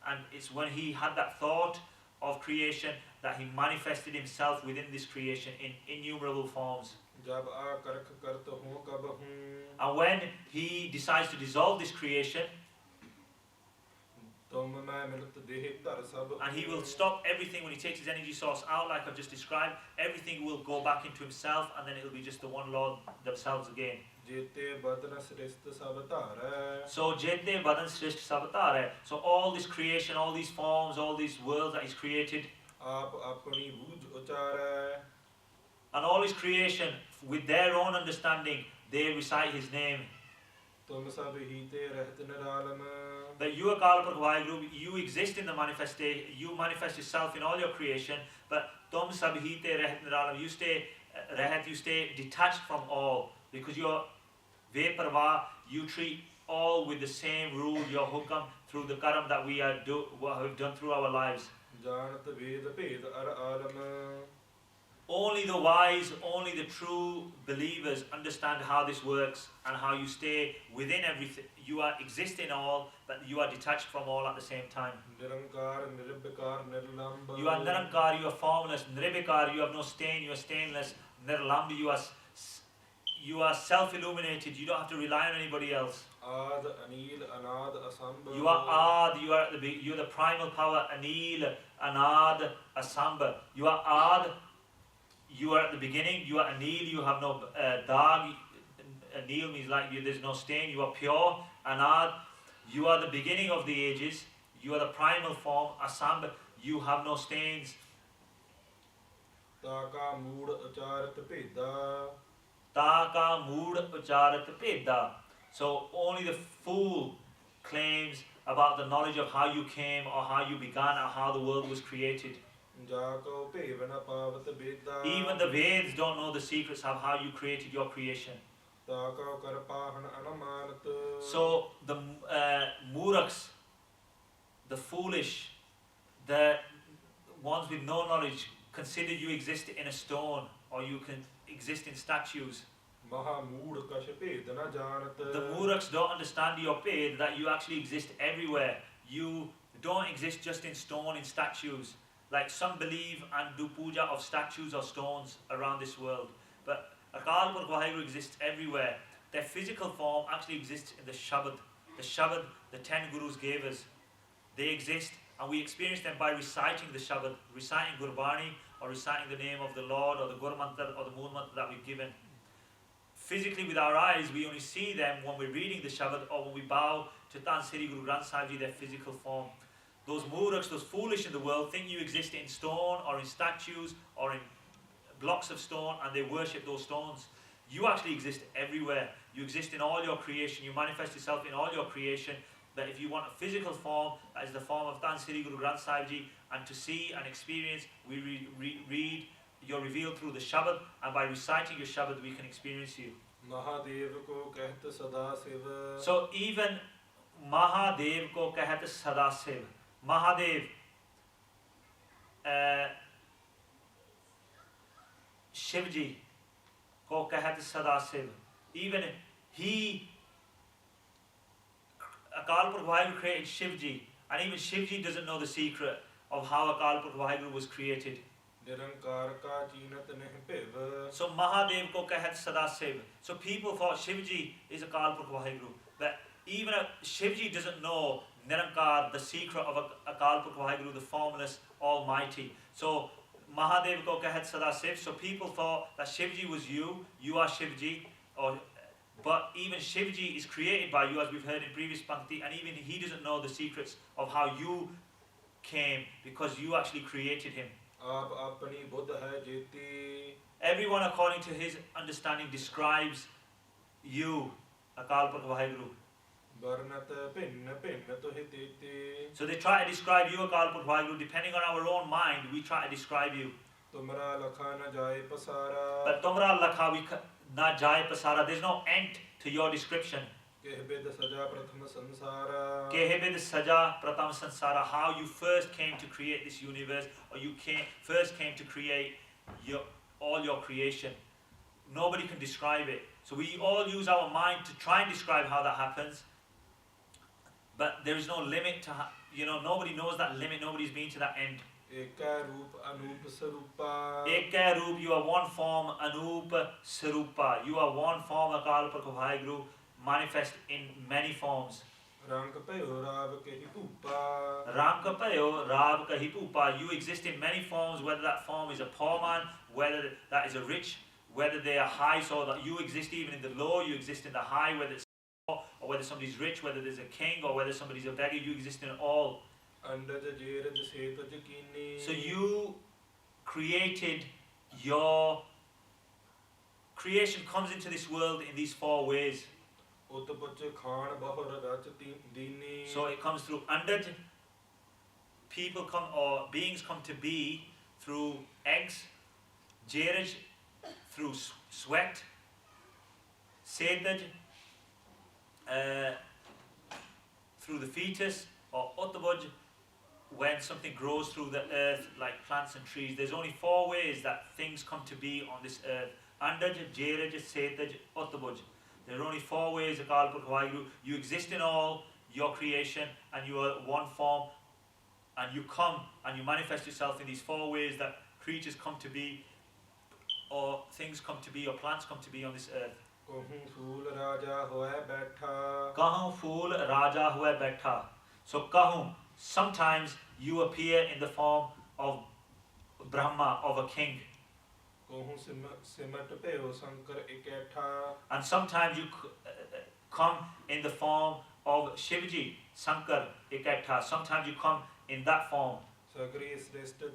And it's when he had that thought of creation that he manifested himself within this creation in innumerable forms. ਜਬ ਆ ਕਰਖ ਕਰਤ ਹੂੰ ਕਬ ਹੂੰ And when he decides to dissolve this creation, ਤੁਮ ਮੈਂ ਮਿਲਤ ਦੇਹ ਧਰ ਸਭ and he will stop everything when he takes his energy source out, like I've just described. Everything will go back into himself, and then it'll be just the one Lord themselves again. ਜੇਤੇ ਬਦਨ ਸ੍ਰਿਸ਼ਟ ਸਭ ਧਾਰੈ So Jete Badan Srisht Savatare. So all this creation, all these forms, all these worlds that he's created, ਆਪ ਆਪਣੀ ਬੂਝ ਉਚਾਰੈ and all his creation, with their own understanding, they recite his name. ਤੁਮ ਸਭ ਹੀ ਤੇ ਰਹਿਤ ਨਿਰਾਲਮ That you, Akal Purkh Waheguru, you exist in the manifestation, you manifest yourself in all your creation, but Tum Sabhite Rehat Niralam, you stay Rehat, you stay detached from all, because you're Veparva, you treat all with the same rule, your hukam, through the karam that we are what we've done through our lives. ਜਾਣਤ ਵੇਦ ਭੇਦ ਅਰ ਆਲਮ Only the wise, only the true believers understand how this works and how you stay within everything. You are exist in all, but you are detached from all at the same time. ਨਿਰੰਕਾਰ ਨਿਰਭਿਕਾਰ ਨਿਰਲੰਭ You are Nirankar, you are formless. Nirvikar, you have no stain, you are stainless. Nirlamb, you are self-illuminated. You don't have to rely on anybody else. ਆਦ ਅਨੀਲ ਅਨਾਦ ਅਸੰਭ You are Ad, you are the primal power. Anil, Anad, Asamba. You are Ad, you are at the beginning. You are Anil, you have no dag. Anil means like you, there's no stain. You are pure. Anad, you are the beginning of the ages. You are the primal form. Asamba, you have no stains. ਤਾਕਾ ਮੂੜ ਉਚਾਰਤ ਭੇਦਾ Taka mood ucharat peda. So only the fool claims about the knowledge of how you came or how you began or how the world was created. ਜਾ Q ਭੇਵ ਨ ਪਾਵਤ ਬੇਦਾ Even the Veds don't know the secrets of how you created your creation. ਤਾਕਾ ਕਰ ਪਾਹਨ ਅਨਮਾਨਤ So the Muraks, the foolish, the ones with no knowledge, consider you exist in a stone or you can exist in statues. ਮਹਾ ਮੂੜ ਕਛ ਭੇਦ ਨ ਜਾਣਤ The Muraks don't understand your pain, that you actually exist everywhere. You don't exist just in stone, in statues. Like some believe and do puja of statues or stones around this world. But Akal Purkh Waheguru exists everywhere. Their physical form actually exists in the Shabad. The Shabad, the 10 Gurus gave us. They exist, and we experience them by reciting the Shabad, reciting Gurbani, or reciting the name of the Lord, or the Gur Mantra, or the Moon Mantra that we've given. Physically, with our eyes, we only see them when we're reading the Shabad, or when we bow to Tan Sri Guru Granth Sahib Ji, their physical form. Those Muraks, those foolish in the world, think you exist in stone, or in statues, or in blocks of stone, and they worship those stones. You actually exist everywhere. You exist in all your creation. You manifest yourself in all your creation. But if you want a physical form, that is the form of Tan Sri Guru Granth Sahib Ji, and to see and experience, we read, you're revealed through the Shabad, and by reciting your Shabad, we can experience you. Mahadev ਕੋ ਕਹਿਤ ਸਦਾ Shiv So even Mahadev ko kahat sada siv. Mahadev, Shivji ko kahat sada siv. Even he, Akal Purkh Waheguru created Shivji, and even Shivji doesn't know the secret of how Akal Purkh Waheguru was created. ਨਿਰੰਕਾਰ ਕਾ ਚੀਨਤ ਨਹਿ ਭਿਵ So Mahadev ko kahat sada siv. So people thought Shivji is Akal Purkh Waheguru, but even Shivji doesn't know Nirankar, the secret of Akal Purkh Waheguru, the formless Almighty. So Mahadev ko kahat sada Shiv. So people thought that Shivji was you are Shivji, but even Shivji is created by you, as we've heard in previous Pankti, and even he doesn't know the secrets of how you came, because you actually created him. Everyone according to his understanding describes you, Akal Purkh Waheguru. So they try to describe you, Akal Purkh Waheguru, depending on our own mind, we try to describe you. But Tumra Lakha we na jai pasara, there's no end to your description. Kehebid saja pratam sansara, how you first came to create this universe, or you first came to create all your creation. Nobody can describe it. So we all use our mind to try and describe how that happens. But there is no limit to, nobody knows that limit, nobody's been to that end. Ekka Roop, you are one form, Anup Sarupa. You are one form, Akal Purkh Waheguru, manifest in many forms. Ramkapayo Rav Kahipupa. You exist in many forms, whether that form is a poor man, whether that is a rich, whether they are high, so that you exist even in the low, you exist in the high, whether it's poor, or whether somebody's rich, whether there's a king, or whether somebody's a beggar, you exist in all. So you created your creation comes into this world in these four ways. So it comes through andaj, people come or beings come to be through eggs, jeraj through sweat, sedaj through the fetus, or uttabaj when something grows through the earth like plants and trees. There's only four ways that things come to be on this earth. Andaj, jeraj, sedaj, uttabaj. There are only four ways, Akal Purkh Waheguru. You exist in all your creation, and you are one form, and you come and you manifest yourself in these four ways that creatures come to be, or things come to be, or plants come to be on this earth. Kahun fool raja hua baitha. So kahun, sometimes you appear in the form of Brahma, of a king. And sometimes you come in the form of Shivji, Sankar, Ikatha. Sometimes you come in that form. Sigri Srishta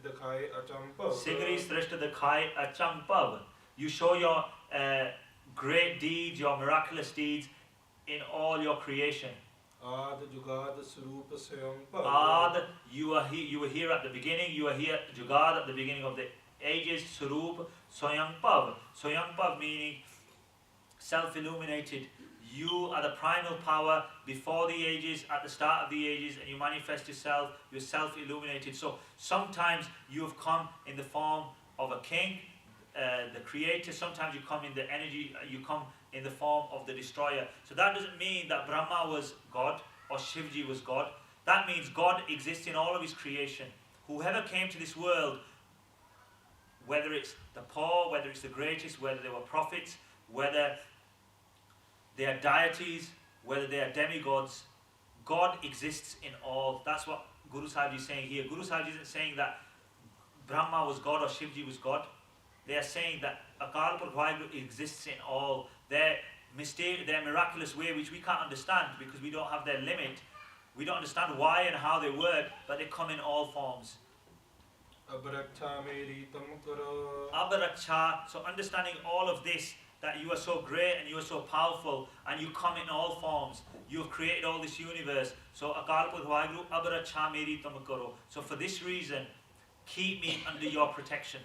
Dakhai Achampav. You show your great deeds, your miraculous deeds in all your creation. Ad, you were here at the beginning, you were here, Jugad, at the beginning of the ages, Surup, Soyangpav. Soyangpav meaning self-illuminated. You are the primal power before the ages, at the start of the ages, and you manifest yourself, you're self-illuminated. So sometimes you have come in the form of a king, the creator. Sometimes you come in the energy, you come in the form of the destroyer. So that doesn't mean that Brahma was God or Shivji was God. That means God exists in all of his creation. Whoever came to this world, whether it's the poor, whether it's the greatest, whether they were prophets, whether they are deities, whether they are demigods, God exists in all. That's what Guru Sahib is saying here. Guru Sahib isn't saying that Brahma was God or Shivji was God. They are saying that Akal Purkh Waheguru exists in all. Their miraculous way, which we can't understand because we don't have their limit. We don't understand why and how they work, but they come in all forms. Abharaksha, so understanding all of this, that you are so great and you are so powerful and you come in all forms. You have created all this universe. So Akal Purkh Waheguru, Abharaksha meri tam karo. So for this reason, keep me under your protection.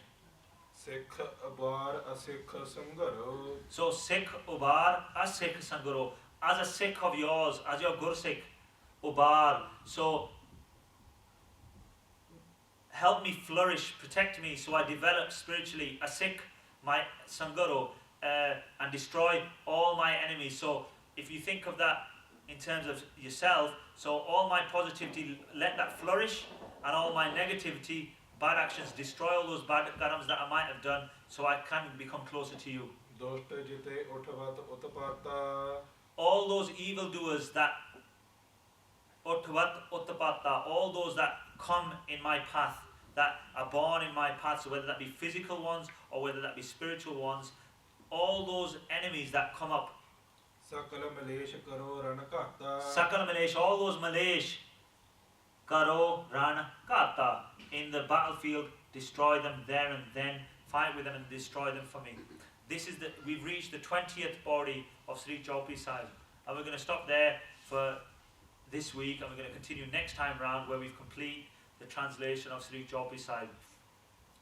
Sikh Ubar Asikh Sangaro. So Sikh Ubar Asikh Sangaro. As a Sikh of yours, as your Gursikh, Ubar. So help me flourish, protect me, so I develop spiritually. A Sikh, my Sangaro, and destroy all my enemies. So if you think of that in terms of yourself, so all my positivity, let that flourish, and all my negativity, bad actions, destroy all those bad karams that I might have done, so I can become closer to you. all those evildoers that Utvat Uttapata, all those that come in my path, that are born in my path, so whether that be physical ones or whether that be spiritual ones, all those enemies that come up, Sakala Malesh Karo Ranakata. Sakal Malesh, all those Malesh, Karo Ran Kata, in the battlefield, destroy them there and then, fight with them and destroy them for me. We've reached the 20th body of Sri Chaupai Sahib, and we're going to stop there for this week, and we're going to continue next time round where we've complete the translation of Sri Chaupai Sahib.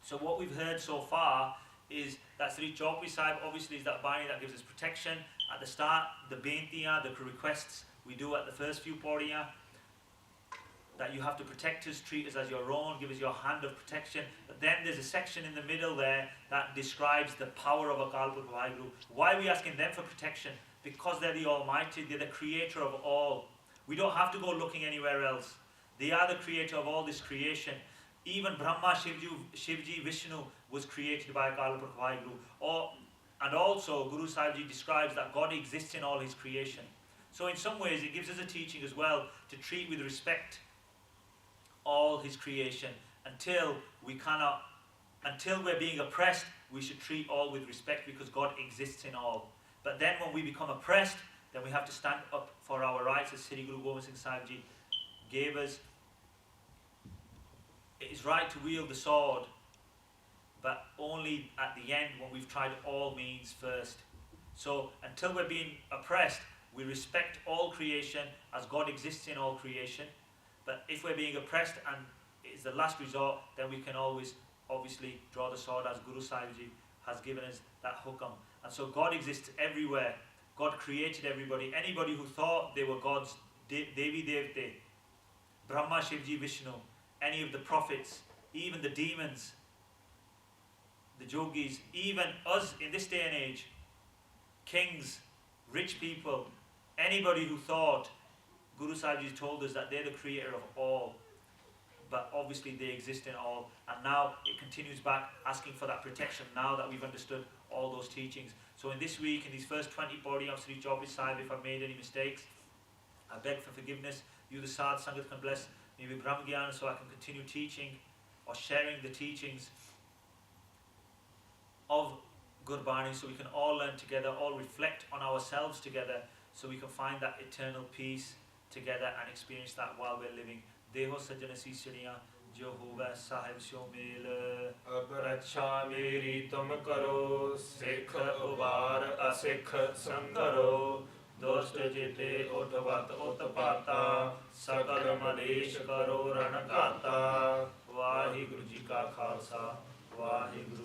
So what we've heard so far is that Sri Chaupai Sahib obviously is that Bani that gives us protection. At the start, the Beintiyan, the requests we do at the first few Paudiyan, that you have to protect us, treat us as your own, give us your hand of protection. But then there's a section in the middle there that describes the power of Akal Purkh Waheguru. Why are we asking them for protection? Because they're the Almighty, they're the creator of all. We don't have to go looking anywhere else. They are the creator of all this creation. Even Brahma, Shivji, Vishnu was created by Akal Purkh Waheguru. And also Guru Sahib Ji describes that God exists in all his creation. So in some ways it gives us a teaching as well to treat with respect all his creation. Until we're being oppressed, we should treat all with respect because God exists in all. But then when we become oppressed, then we have to stand up for our rights, as Sri Guru Gobind Singh Sahib Ji gave us. It is right to wield the sword, but only at the end when we've tried all means first. So until we're being oppressed, we respect all creation as God exists in all creation. But if we're being oppressed and it's the last resort, then we can always obviously draw the sword as Guru Sahib Ji has given us that hukam. And so God exists everywhere. God created everybody. Anybody who thought they were gods, Devi Devte, Brahma, Shivji, Vishnu, any of the prophets, even the demons, the yogis, even us in this day and age, kings, rich people, anybody who thought, Guru Sahib Ji told us that they're the creator of all. But obviously they exist in all. And now it continues back asking for that protection now that we've understood all those teachings. So in this week, in these first 20 body of Sri Chaupai Sahib, if I've made any mistakes, I beg for forgiveness. You, the Saad, sangat can bless me with Brahm Gyan so I can continue teaching or sharing the teachings of Gurbani so we can all learn together, all reflect on ourselves together so we can find that eternal peace together and experience that while we're living. Deho sajjana sisriya jo hove sahib sho mel Ab raksha meri tum karo, Sikh ubar asikh sangaro. Dost jite utvat utpata, sakal malesh karo ranakata. Waheguru ji ka Khalsa, Waheguru